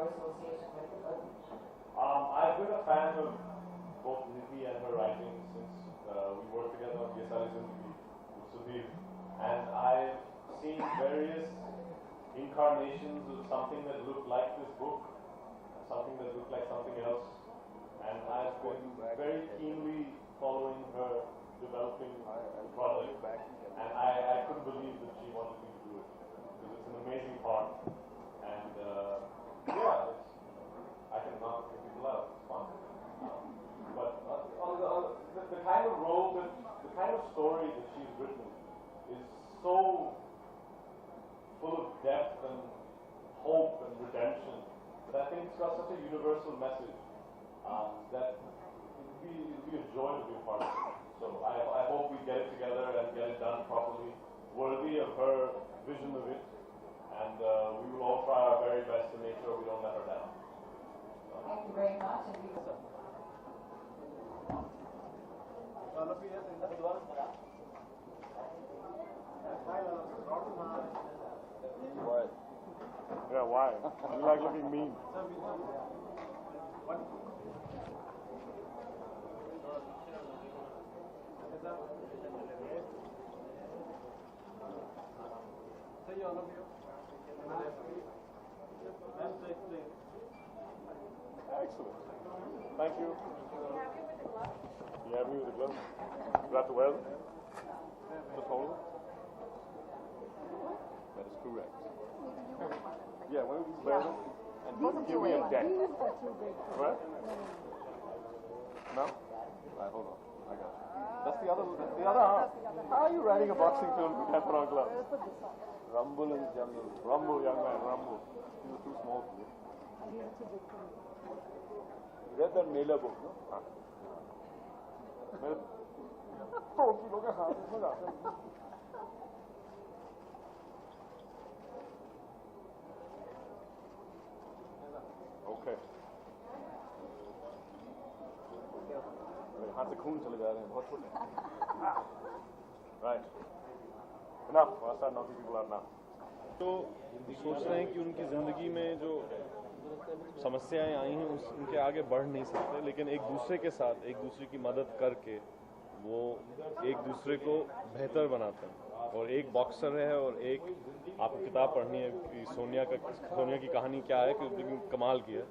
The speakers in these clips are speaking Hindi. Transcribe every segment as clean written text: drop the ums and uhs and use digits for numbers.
your association with the film? I've been a fan of both Nidhi and her writing since we worked together on Ye Sari Zindagi with Sudhir, and I've seen various incarnations of something that looked like this book, something that looked like something else, and I've been very keenly following her developing product, and I couldn't believe that she wanted me to do it, because it's an amazing part, and yeah, I can knock people out, it's fun. But the kind of role that, the kind of story that she's written is so full of depth and hope and redemption that I think it's got such a universal message that it'd be a joy to be a part of it. So I hope we get it together and get it done properly, worthy of her vision of it, and we will all try our very best to make sure we don't let her down. Thank you very much. And we Why? Yeah, why? You like looking mean. Excellent. Thank you. You happy with the glove? You have to wear them? Just hold them? That is correct. Yeah, why don't you wear them? And give me a deck. What? No? Right, hold on. I got it. That's the other arm. How are you writing a boxing film with that on gloves? Rumble and jungle. Rumble, young man, rumble. These are too small for you. You read that Mela book, no? Huh? Okay. हाथ से खून चले जा रहे हैं बहुत छोटे राइट इनफ वास्ता नॉट पीपल आर नाउ तो सोच रहे हैं कि उनकी ज़िंदगी में जो समस्याएं आई हैं उनके आगे बढ़ नहीं सकते, लेकिन एक दूसरे के साथ एक दूसरे की मदद करके वो एक दूसरे को बेहतर बनाते हैं। और एक बॉक्सर है और एक आपको किताब पढ़नी है कि सोनिया की कहानी क्या है, कि कमाल की है।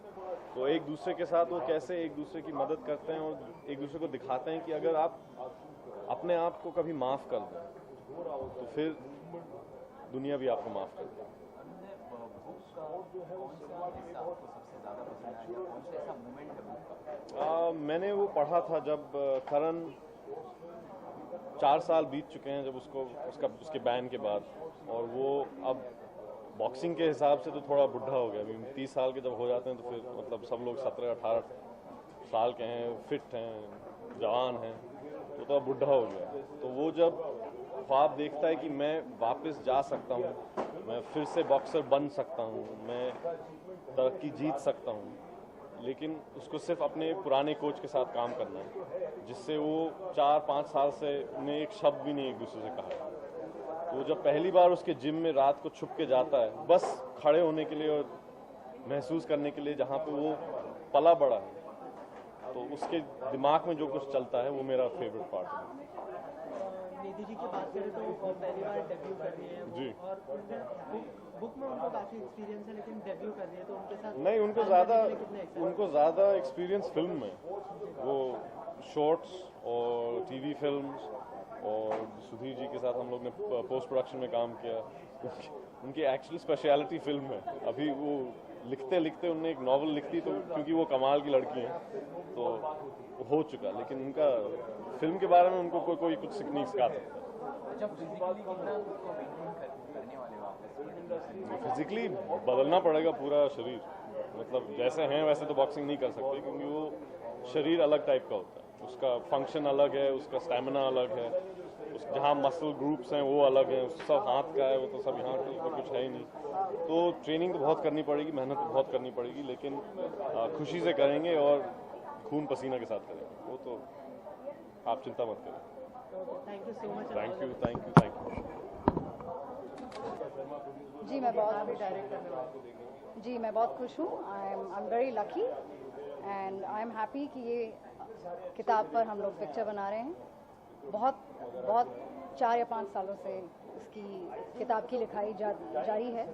तो एक दूसरे के साथ वो कैसे एक दूसरे की मदद करते हैं और एक दूसरे को दिखाते हैं कि अगर आप अपने आप को कभी माफ़ कर दें तो फिर दुनिया भी आपको माफ़ कर दें। मैंने वो पढ़ा था जब करण 4 साल बीत चुके हैं जब उसके बैन के बाद, और वो अब बॉक्सिंग के हिसाब से तो थोड़ा बुढ़ा हो गया। अभी 30 साल के जब हो जाते हैं तो फिर मतलब सब लोग 17-18 साल के हैं, फिट हैं, जवान हैं, तो अब बुढ़ा हो गया। तो वो जब ख्वाब देखता है कि मैं वापस जा सकता हूँ, मैं फिर से बॉक्सर बन सकता हूँ, मैं तरक्की जीत सकता हूँ, लेकिन उसको सिर्फ अपने पुराने कोच के साथ काम करना है, जिससे वो 4-5 साल से उन्हें एक शब्द भी नहीं एक दूसरे से कहा। तो जब पहली बार उसके जिम में रात को छुप के जाता है बस खड़े होने के लिए और महसूस करने के लिए जहाँ पे वो पला बड़ा है, तो उसके दिमाग में जो कुछ चलता है वो मेरा फेवरेट पार्ट है। निधि जी की बात करें तो वो पहली बार डेब्यू कर रही है जी, और बुक में उनको काफी एक्सपीरियंस है, लेकिन डेब्यू कर रही है तो उनके साथ नहीं, उनको ज़्यादा एक्सपीरियंस फिल्म में, वो शॉर्ट्स और टीवी फिल्म्स, और सुधीर जी के साथ हम लोग ने पोस्ट प्रोडक्शन में काम किया। उनकी एक्चुअली स्पेशलिटी फिल्म है। अभी वो लिखते लिखते उन्होंने एक नॉवल लिखती, तो क्योंकि वो कमाल की लड़की हैं तो हो चुका, लेकिन उनका फिल्म के बारे में उनको कोई कुछ नहीं सिखा सकता। फिजिकली बदलना पड़ेगा पूरा शरीर, मतलब जैसे हैं वैसे तो बॉक्सिंग नहीं कर सकते, क्योंकि वो शरीर अलग टाइप का होता है, उसका फंक्शन अलग है, उसका स्टैमिना अलग है, जहाँ मसल ग्रुप्स हैं वो अलग हैं, सब हाथ का है, वो तो सब यहाँ तो कुछ है ही नहीं। तो ट्रेनिंग तो बहुत करनी पड़ेगी, मेहनत तो बहुत करनी पड़ेगी, लेकिन खुशी से करेंगे और खून पसीना के साथ करेंगे, वो तो आप चिंता मत करें। Thank you so much. Thank you. जी मैं बहुत अभी डायरेक्ट करने वाला हूँ। जी मैं बहुत खुश हूँ. I am very lucky and I am happy कि ये किताब पर हम लोग पिक्चर बना रहे हैं. बहुत 4 या 5 सालों से इसकी किताब की लिखाई जारी है.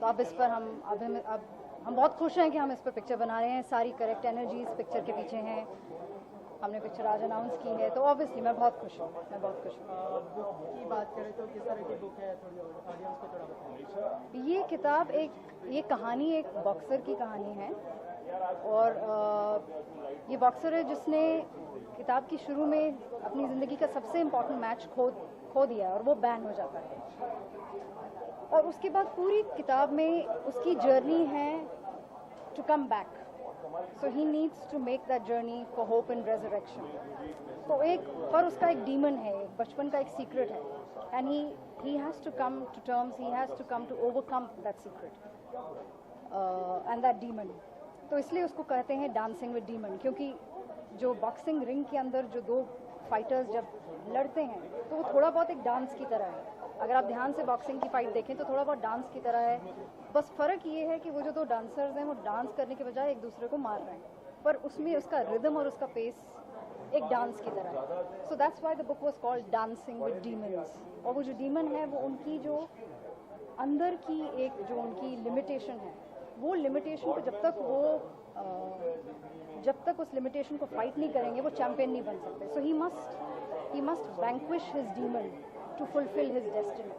तो अब इस पर हम बहुत खुश हैं कि हम इस पर पिक्चर बना रहे हैं. सारी करेक्ट एनर्जी इस पिक्चर के पीछे हैं. हमने पिक्चर आज अनाउंस की है, तो ऑब्वियसली मैं बहुत खुश हूँ. बुक की बात करें तो किस तरह की बुक है, थोड़ी ऑडियंस को थोड़ा बताएं. ये किताब ये कहानी एक बॉक्सर की कहानी है. और ये बॉक्सर है जिसने किताब की शुरू में अपनी ज़िंदगी का सबसे इम्पोर्टेंट मैच खो दिया है और वो बैन हो जाता है. और उसके बाद पूरी किताब में उसकी जर्नी है to come back. So he needs to make that journey for hope and resurrection. तो पर उसका एक डीमन है, एक बचपन का एक सीक्रेट है. And he has to come to terms, he has to come to overcome that secret and that demon. तो इसलिए उसको कहते हैं डांसिंग विद डीमन, क्योंकि जो बॉक्सिंग रिंग के अंदर जो 2 फाइटर्स जब लड़ते हैं तो वो थोड़ा बहुत एक डांस की तरह है. अगर आप ध्यान से बॉक्सिंग की फाइट देखें तो थोड़ा बहुत डांस की तरह है. बस फ़र्क ये है कि वो जो 2 डांसर्स हैं वो डांस करने के बजाय एक दूसरे को मार रहे हैं, पर उसमें उसका रिदम और उसका पेस एक डांस की तरह है. So that's why the book was called dancing with demons. और वो जो डीमन है वो उनकी जो अंदर की एक जो उनकी लिमिटेशन है, वो लिमिटेशन को जब तक उस लिमिटेशन को फाइट नहीं करेंगे वो चैंपियन नहीं बन सकते. So he must vanquish his demon to fulfill his destiny.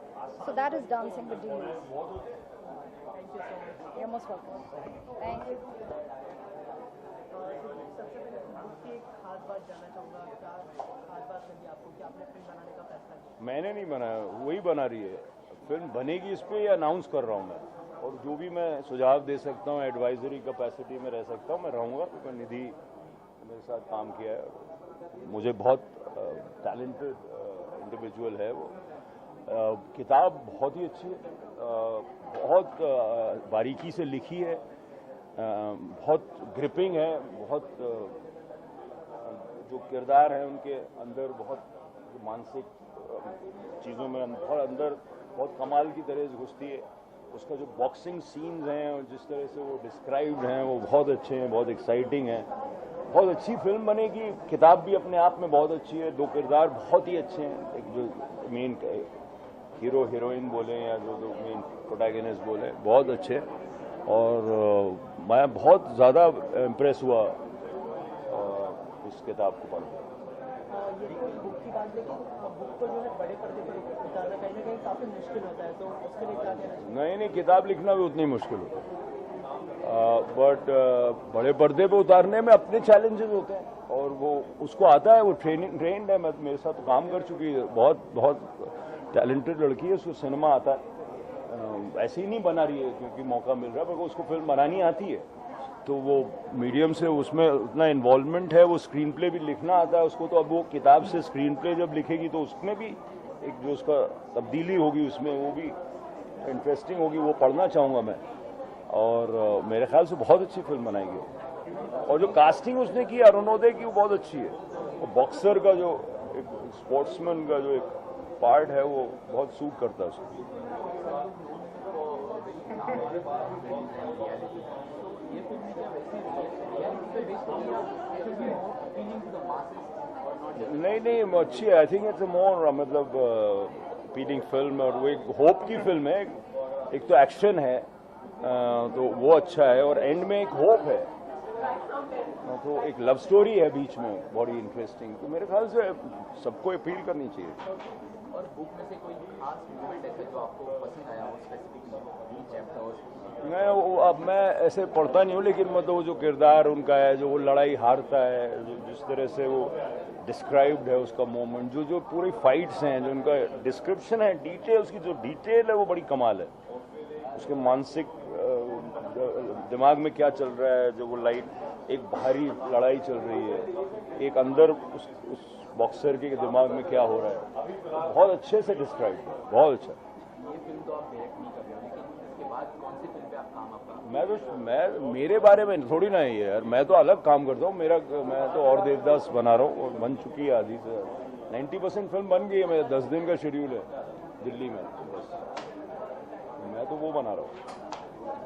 So that is Dancing with Demons. Thank you so much. You're most welcome. Thank you. सबसे पहले बुक की एक खास बात जानना चाहूँगा. क्या खास बात लगी आपको कि आपने फिल्म बनाने का फैसला किया? मैंने नहीं बनाया, वही बना रही है. फिल्म बनेगी इस पे अनाउंस कर रहा हूँ मैं. और जो भी मैं सुझाव दे सकता हूँ, एडवाइजरी कैपेसिटी में रह सकता हूँ, मैं रहूँगा. क्योंकि निधि मेरे साथ काम किया है, मुझे बहुत टैलेंटेड इंडिविजुअल है वो. किताब बहुत ही अच्छी है, बहुत बारीकी से लिखी है, बहुत ग्रिपिंग है. बहुत जो किरदार हैं उनके अंदर बहुत मानसिक चीज़ों में बहुत अंदर बहुत कमाल की तरह घुसती है. उसका जो बॉक्सिंग सीन्स हैं और जिस तरह से वो डिस्क्राइब्ड हैं वो बहुत अच्छे हैं, बहुत एक्साइटिंग हैं. बहुत अच्छी फिल्म बनेगी. किताब भी अपने आप में बहुत अच्छी है. 2 किरदार बहुत ही अच्छे हैं. एक जो मेन हीरो हीरोइन बोले या जो मेन प्रोटैगनिस्ट बोले, बहुत अच्छे. और मैं बहुत ज़्यादा इम्प्रेस हुआ इस किताब को पढ़ कर. ये तो बुक की बात, लेकिन बुक को जो है बड़े पर्दे पर उतारना कहीं ना कहीं काफ़ी मुश्किल होता है, तो उसके लिए क्या कहना चाहिए? नहीं, किताब लिखना भी उतनी मुश्किल होता है. बट बड़े पर्दे पे उतारने में अपने चैलेंजेस होते हैं और वो उसको आता है. वो ट्रेंड है. मेरे साथ काम कर चुकी है. बहुत टैलेंटेड लड़की है, उसको सिनेमा आता है. ऐसे ही नहीं बना रही है क्योंकि मौका मिल रहा है, पर उसको फिल्म बनानी आती है. तो वो मीडियम से उसमें उतना इन्वॉल्वमेंट है. वो स्क्रीन प्ले भी लिखना आता है उसको. तो अब वो किताब से स्क्रीन प्ले जब लिखेगी तो उसमें भी एक जो उसका तब्दीली होगी उसमें, वो भी इंटरेस्टिंग होगी. वो पढ़ना चाहूँगा मैं. और मेरे ख्याल से बहुत अच्छी फिल्म बनाएगी. और जो कास्टिंग उसने की अरुणोदय की, वो बहुत अच्छी है. और बॉक्सर का जो एक स्पोर्ट्समैन का जो एक पार्ट है वो बहुत सूट करता है उसको. नहीं, अच्छी है. आई थिंक इट्स मोर मतलब अपीलिंग फिल्म. और वो एक होप की फिल्म है. एक तो एक्शन है, तो वो अच्छा है. और एंड में एक होप है, तो एक लव स्टोरी है बीच में, बड़ी इंटरेस्टिंग. तो मेरे ख्याल से सबको अपील करनी चाहिए. और बुक में से कोई खास मोमेंट ऐसा जो आपको पसंद आया हो स्पेसिफिकली चैप्टर्स? मैं अब मैं ऐसे पढ़ता नहीं हूँ, लेकिन मतलब वो जो किरदार उनका है, जो वो लड़ाई हारता है, जिस तरह से वो डिस्क्राइब्ड है उसका मोमेंट, जो पूरी फाइट्स हैं, जो उनका डिस्क्रिप्शन है, डिटेल, उसकी जो डिटेल है वो बड़ी कमाल है. उसके मानसिक दिमाग में क्या चल रहा है, जो वो लाइट एक भारी लड़ाई चल रही है, एक अंदर उस बॉक्सर के दिमाग में क्या हो रहा है, बहुत अच्छे से डिस्क्राइब है. बहुत अच्छा. ये फिल्म तो आप डायरेक्ट नहीं कर रहे हो, लेकिन इसके बाद कौन सी फिल्म पे आप काम आपका? मैं मेरे बारे में थोड़ी ना है यार. मैं तो अलग काम करता हूँ. मैं तो और देवदास बना रहा हूँ और बन चुकी है आधी से 90% फिल्म बन गई है. मेरा 10 दिन का शेड्यूल है दिल्ली में. बस मैं तो वो बना रहा हूँ.